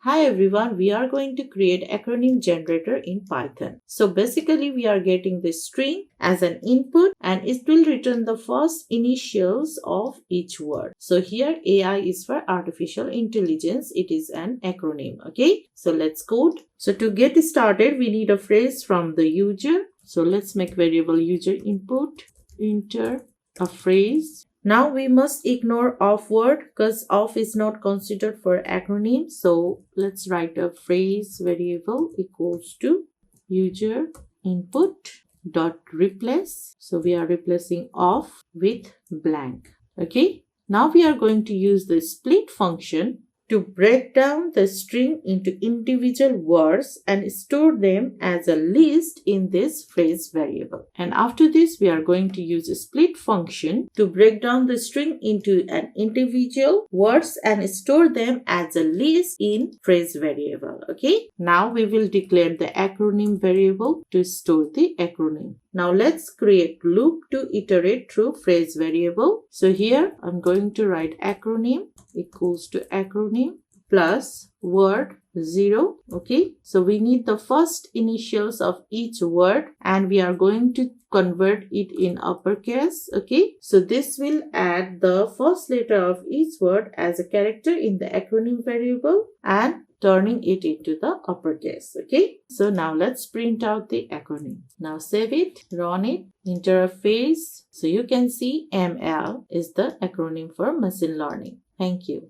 Hi everyone, we are going to create acronym generator in Python. So basically we are getting the string as an input and it will return the first initials of each word. So here AI is for artificial intelligence. It is an acronym. Okay, so let's code. So to get started, we need a phrase from the user. So let's make variable user input, enter a phrase. Now we must ignore off word because off is not considered for acronym. So let's write a phrase variable equals to user input dot replace. So we are replacing off with blank. Okay. Now we are going to use the split function to break down the string into individual words and store them as a list in this phrase variable. And after this, we are going to use a split function to break down the string into an individual words and store them as a list in phrase variable. Okay. Now we will declare the acronym variable to store the acronym. Now let's create loop to iterate through phrase variable. So here I'm going to write acronym equals to acronym plus word 0. Okay, so we need the first initials of each word and we are going to convert it in uppercase. Okay, so this will add the first letter of each word as a character in the acronym variable and turning it into the uppercase. Okay, so now let's print out the acronym. Now save it, run it, enter a phrase. So you can see ML is the acronym for machine learning. Thank you.